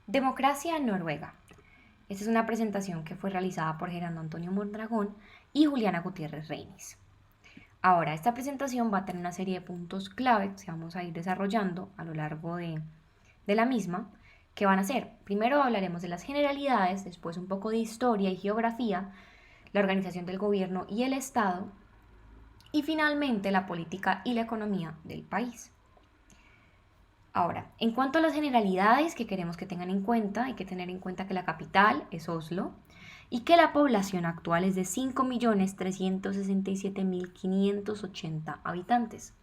Democracia en Noruega. Esta es una presentación que fue realizada por Gerardo Antonio Mondragón y Juliana Gutiérrez Reines. Ahora, esta presentación va a tener una serie de puntos clave que vamos a ir desarrollando a lo largo de la misma, que van a ser, primero hablaremos de las generalidades, después un poco de historia y geografía, la organización del gobierno y el Estado, y finalmente la política y la economía del país. Ahora, en cuanto a las generalidades que queremos que tengan en cuenta, hay que tener en cuenta que la capital es Oslo y que la población actual es de 5.367.580 habitantes.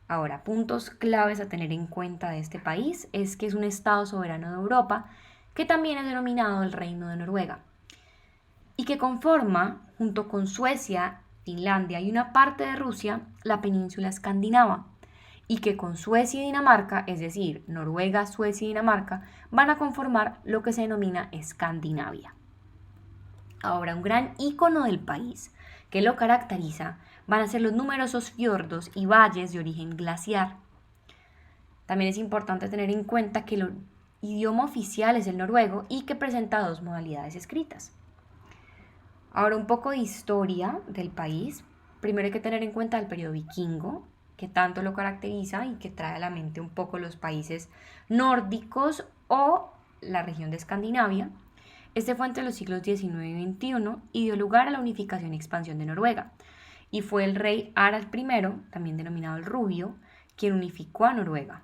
Ahora, puntos claves a tener en cuenta de este país es que es un estado soberano de Europa que también es denominado el Reino de Noruega y que conforma, junto con Suecia, Finlandia y una parte de Rusia, la península escandinava y que con Suecia y Dinamarca, es decir, Noruega, Suecia y Dinamarca, van a conformar lo que se denomina Escandinavia. Ahora, un gran ícono del país que lo caracteriza van a ser los numerosos fiordos y valles de origen glaciar. También es importante tener en cuenta que el idioma oficial es el noruego y que presenta dos modalidades escritas. Ahora, un poco de historia del país. Primero hay que tener en cuenta el periodo vikingo, que tanto lo caracteriza y que trae a la mente un poco los países nórdicos o la región de Escandinavia. Este fue entre los siglos XIX y XXI y dio lugar a la unificación y expansión de Noruega. Y fue el rey Harald I, también denominado el Rubio, quien unificó a Noruega.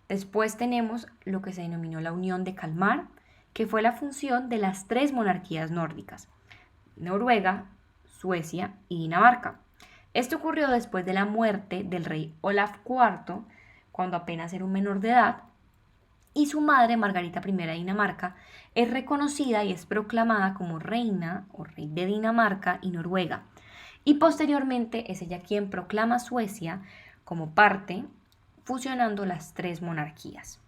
Después tenemos lo que se denominó la Unión de Kalmar, que fue la función de las tres monarquías nórdicas: Noruega, Suecia y Dinamarca. Esto ocurrió después de la muerte del rey Olaf IV, cuando apenas era un menor de edad, y su madre, Margarita I de Dinamarca, es reconocida y es proclamada como reina o rey de Dinamarca y Noruega. Y posteriormente es ella quien proclama a Suecia como parte, fusionando las tres monarquías.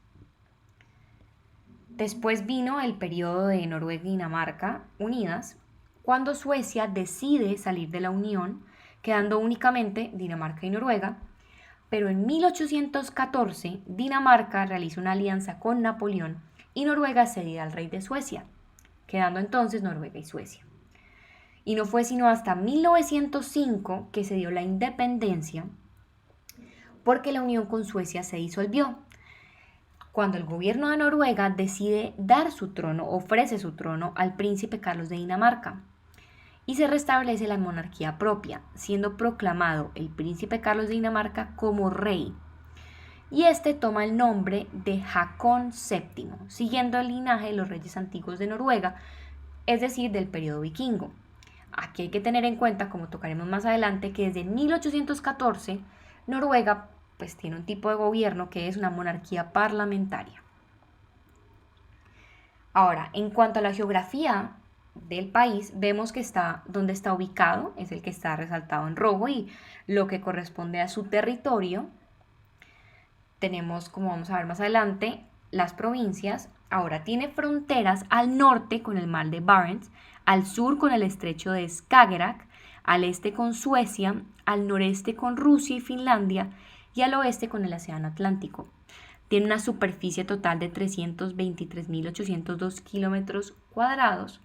Después vino el periodo de Noruega y Dinamarca unidas, cuando Suecia decide salir de la Unión, quedando únicamente Dinamarca y Noruega, pero en 1814 Dinamarca realiza una alianza con Napoleón y Noruega cedía al rey de Suecia, quedando entonces Noruega y Suecia. Y no fue sino hasta 1905 que se dio la independencia, porque la unión con Suecia se disolvió, cuando el gobierno de Noruega decide dar su trono, ofrece su trono al príncipe Carlos de Dinamarca, y se restablece la monarquía propia, siendo proclamado el príncipe Carlos de Dinamarca como rey. Y este toma el nombre de Haakon VII, siguiendo el linaje de los reyes antiguos de Noruega, es decir, del periodo vikingo. Aquí hay que tener en cuenta, como tocaremos más adelante, que desde 1814 Noruega pues tiene un tipo de gobierno que es una monarquía parlamentaria. Ahora, en cuanto a la geografía del país, vemos que está donde está ubicado, es el que está resaltado en rojo, y lo que corresponde a su territorio. Tenemos, como vamos a ver más adelante, las provincias. Ahora tiene fronteras al norte con el mar de Barents, al sur con el estrecho de Skagerrak, al este con Suecia, al noreste con Rusia y Finlandia y al oeste con el Océano Atlántico. Tiene una superficie total de 323.802 kilómetros cuadrados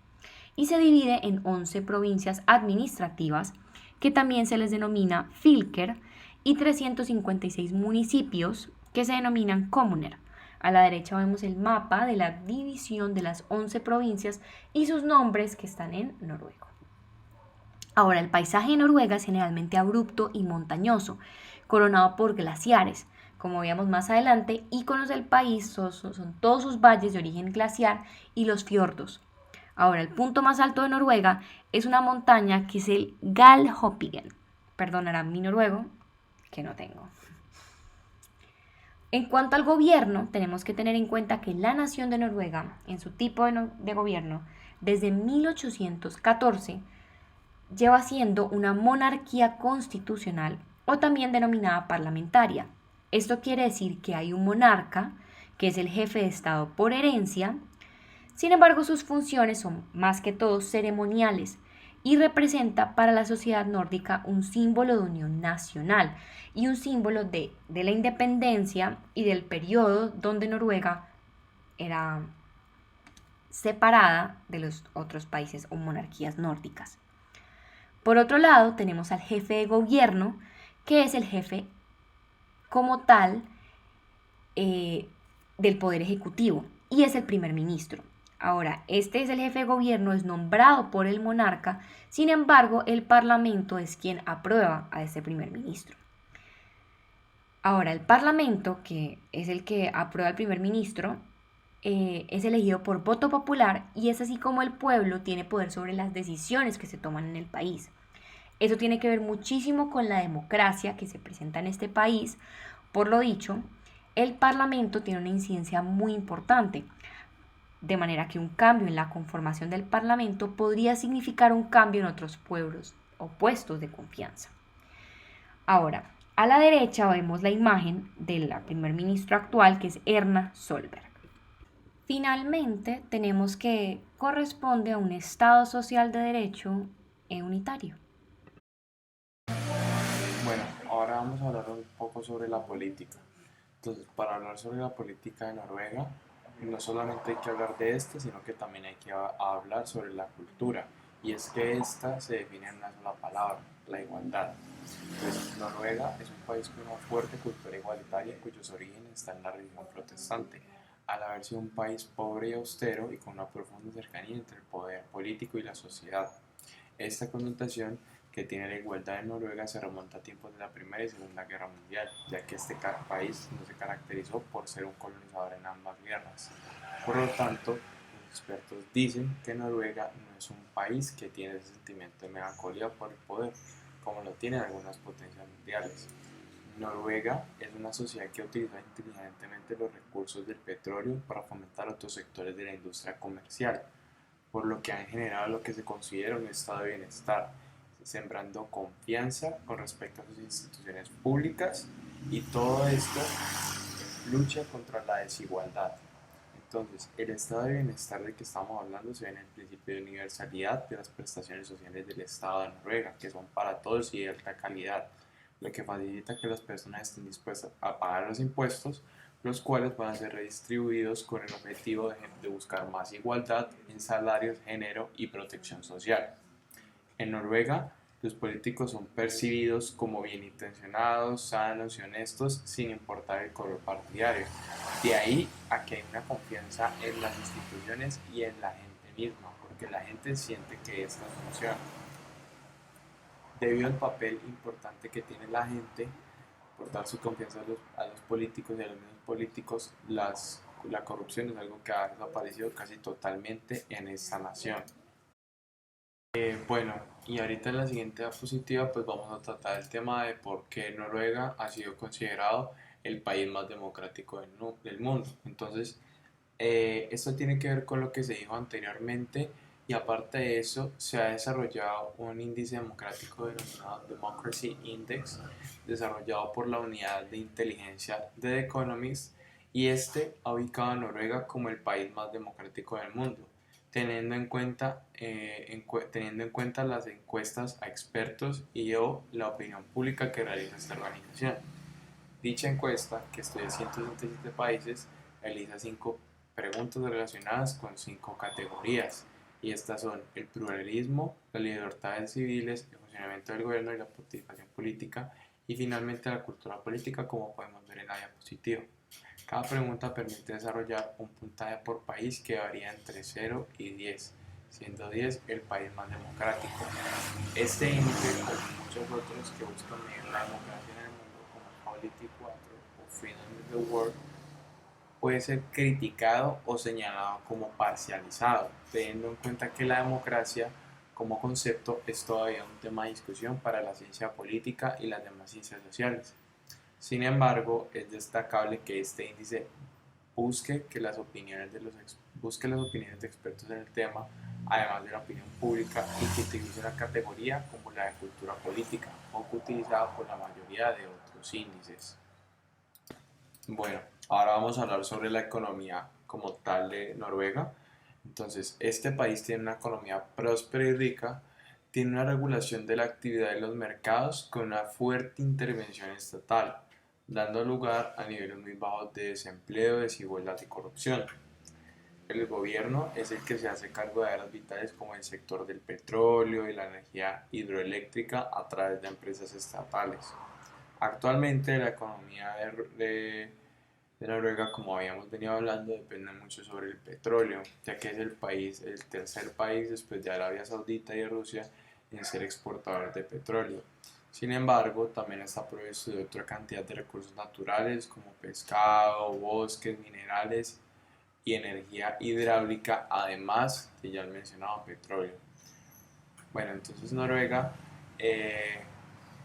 y se divide en 11 provincias administrativas que también se les denomina fylker y 356 municipios que se denominan kommuner. A la derecha vemos el mapa de la división de las 11 provincias y sus nombres que están en noruego. Ahora, el paisaje de Noruega es generalmente abrupto y montañoso, coronado por glaciares. Como veamos más adelante, íconos del país son todos sus valles de origen glaciar y los fiordos. Ahora, el punto más alto de Noruega es una montaña que es el Galdhøpiggen. Perdonarán mi noruego, que no tengo. En cuanto al gobierno, tenemos que tener en cuenta que la nación de Noruega, en su tipo de gobierno, desde 1814, lleva siendo una monarquía constitucional o también denominada parlamentaria. Esto quiere decir que hay un monarca, que es el jefe de Estado por herencia. Sin embargo, sus funciones son más que todo ceremoniales y representa para la sociedad nórdica un símbolo de unión nacional y un símbolo de la independencia y del periodo donde Noruega era separada de los otros países o monarquías nórdicas. Por otro lado, tenemos al jefe de gobierno, que es el jefe como tal del poder ejecutivo y es el primer ministro. Ahora, este es el jefe de gobierno, es nombrado por el monarca, sin embargo, el parlamento es quien aprueba a este primer ministro. Ahora, el parlamento, que es el que aprueba al primer ministro, es elegido por voto popular y es así como el pueblo tiene poder sobre las decisiones que se toman en el país. Eso tiene que ver muchísimo con la democracia que se presenta en este país. Por lo dicho, el Parlamento tiene una incidencia muy importante, de manera que un cambio en la conformación del Parlamento podría significar un cambio en otros pueblos o puestos de confianza. Ahora, a la derecha vemos la imagen de la primer ministra actual, que es Erna Solberg. Finalmente, tenemos que corresponde a un Estado social de derecho unitario. Bueno, ahora vamos a hablar un poco sobre la política. Entonces, para hablar sobre la política de Noruega, no solamente hay que hablar de esta, sino que también hay que hablar sobre la cultura. Y es que esta se define en una sola palabra, la igualdad. Pues Noruega es un país con una fuerte cultura igualitaria cuyos orígenes están en la religión protestante, al haber sido un país pobre y austero y con una profunda cercanía entre el poder político y la sociedad. Esta connotación que tiene la igualdad en Noruega se remonta a tiempos de la Primera y Segunda Guerra Mundial, ya que este país no se caracterizó por ser un colonizador en ambas guerras. Por lo tanto, los expertos dicen que Noruega no es un país que tiene ese sentimiento de melancolía por el poder, como lo tienen algunas potencias mundiales. Noruega es una sociedad que utiliza inteligentemente los recursos del petróleo para fomentar otros sectores de la industria comercial, por lo que han generado lo que se considera un estado de bienestar, sembrando confianza con respecto a sus instituciones públicas y todo esto lucha contra la desigualdad. Entonces, el estado de bienestar del que estamos hablando se ve en el principio de universalidad de las prestaciones sociales del Estado de Noruega, que son para todos y de alta calidad, lo que facilita que las personas estén dispuestas a pagar los impuestos, los cuales van a ser redistribuidos con el objetivo de buscar más igualdad en salarios, género y protección social. En Noruega, los políticos son percibidos como bien intencionados, sanos y honestos, sin importar el color partidario. De ahí a que hay una confianza en las instituciones y en la gente misma, porque la gente siente que estas funcionan. Debido al papel importante que tiene la gente por dar su confianza a los políticos y a los medios políticos, la corrupción es algo que ha desaparecido casi totalmente en esta nación. Bueno, y ahorita en la siguiente diapositiva pues vamos a tratar el tema de por qué Noruega ha sido considerado el país más democrático del mundo. Entonces, esto tiene que ver con lo que se dijo anteriormente y aparte de eso se ha desarrollado un índice democrático denominado Democracy Index desarrollado por la unidad de inteligencia de The Economist y este ha ubicado a Noruega como el país más democrático del mundo teniendo en cuenta las encuestas a expertos y o la opinión pública que realiza esta organización. Dicha encuesta, que estudia 167 países, realiza 5 preguntas relacionadas con 5 categorías, y estas son el pluralismo, las libertades civiles, el funcionamiento del gobierno y la participación política, y finalmente la cultura política, como podemos ver en la diapositiva. Cada pregunta permite desarrollar un puntaje por país que varía entre 0 y 10, siendo 10 el país más democrático. Este índice, como muchos otros que buscan medir la democracia en el mundo, como el Polity 4 o Freedom of the World, puede ser criticado o señalado como parcializado, teniendo en cuenta que la democracia como concepto es todavía un tema de discusión para la ciencia política y las demás ciencias sociales. Sin embargo, es destacable que este índice busque las opiniones de expertos en el tema, además de la opinión pública, y que utilice una categoría como la de cultura política, poco utilizada por la mayoría de otros índices. Bueno, ahora vamos a hablar sobre la economía como tal de Noruega. Entonces, este país tiene una economía próspera y rica, tiene una regulación de la actividad de los mercados con una fuerte intervención estatal, dando lugar a niveles muy bajos de desempleo, desigualdad y corrupción. el gobierno es el que se hace cargo de áreas vitales como el sector del petróleo y la energía hidroeléctrica a través de empresas estatales. Actualmente la economía de Noruega, como habíamos venido hablando, depende mucho sobre el petróleo, ya que es el país, el tercer país después de Arabia Saudita y de Rusia en ser exportador de petróleo. Sin embargo, también está provisto de otra cantidad de recursos naturales como pescado, bosques, minerales y energía hidráulica, además de ya el mencionado petróleo. Bueno, entonces Noruega eh,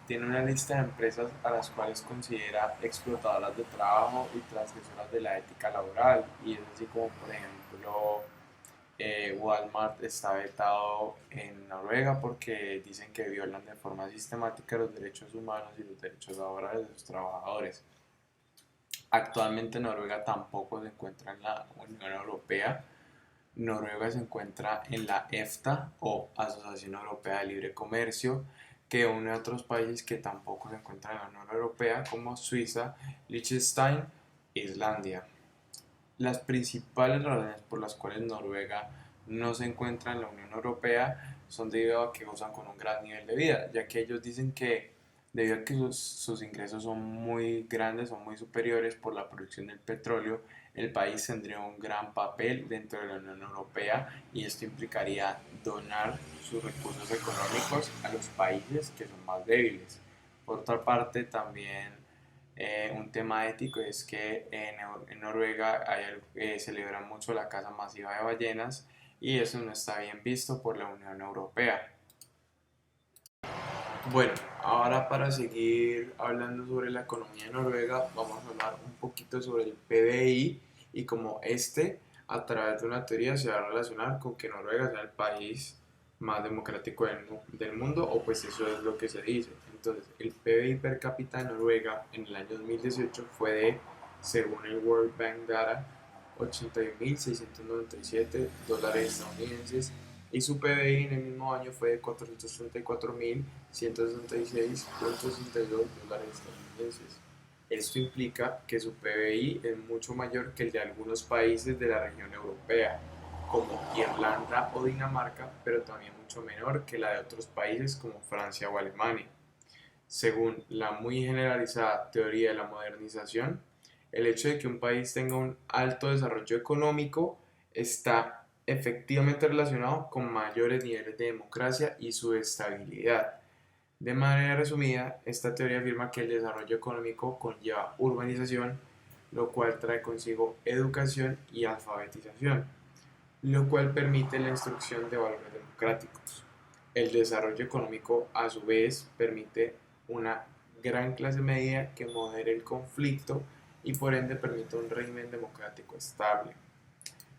tiene una lista de empresas a las cuales considera explotadoras de trabajo y transgresoras de la ética laboral, y es así como, por ejemplo, Walmart está vetado en Noruega porque dicen que violan de forma sistemática los derechos humanos y los derechos laborales de sus trabajadores. Actualmente Noruega tampoco se encuentra en la Unión Europea. Noruega se encuentra en la EFTA o Asociación Europea de Libre Comercio, que une a otros países que tampoco se encuentran en la Unión Europea, como Suiza, Liechtenstein e Islandia. Las principales razones por las cuales Noruega no se encuentra en la Unión Europea son debido a que gozan con un gran nivel de vida, ya que ellos dicen que debido a que sus ingresos son muy grandes, son muy superiores por la producción del petróleo, el país tendría un gran papel dentro de la Unión Europea, y esto implicaría donar sus recursos económicos a los países que son más débiles. Por otra parte, también un tema ético es que en Noruega celebran mucho la caza masiva de ballenas, y eso no está bien visto por la Unión Europea. Bueno, ahora para seguir hablando sobre la economía de Noruega, vamos a hablar un poquito sobre el PBI y cómo este, a través de una teoría, se va a relacionar con que Noruega sea el país más democrático del mundo, o pues eso es lo que se dice. Entonces, el PBI per cápita de Noruega en el año 2018 fue de, según el World Bank Data, 81.697 dólares estadounidenses, y su PBI en el mismo año fue de 434.166.62 dólares estadounidenses. Esto implica que su PBI es mucho mayor que el de algunos países de la región europea, como Irlanda o Dinamarca, pero también mucho menor que la de otros países como Francia o Alemania. Según la muy generalizada teoría de la modernización, el hecho de que un país tenga un alto desarrollo económico está efectivamente relacionado con mayores niveles de democracia y su estabilidad. De manera resumida, esta teoría afirma que el desarrollo económico conlleva urbanización, lo cual trae consigo educación y alfabetización, lo cual permite la instrucción de valores democráticos. El desarrollo económico, a su vez, permite una gran clase media que modere el conflicto y por ende permite un régimen democrático estable.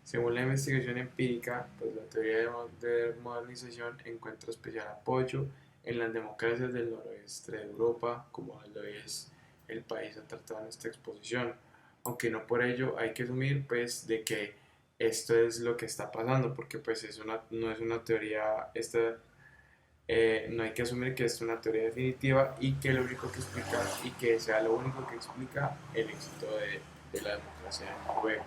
Según la investigación empírica, pues la teoría de modernización encuentra especial apoyo en las democracias del noroeste de Europa, como lo es el país a tratar en esta exposición, aunque no por ello hay que asumir pues de que esto es lo que está pasando, porque pues no es una teoría, no hay que asumir que es una teoría definitiva y que lo único que explica y que sea lo único que explica el éxito de la democracia en Noruega.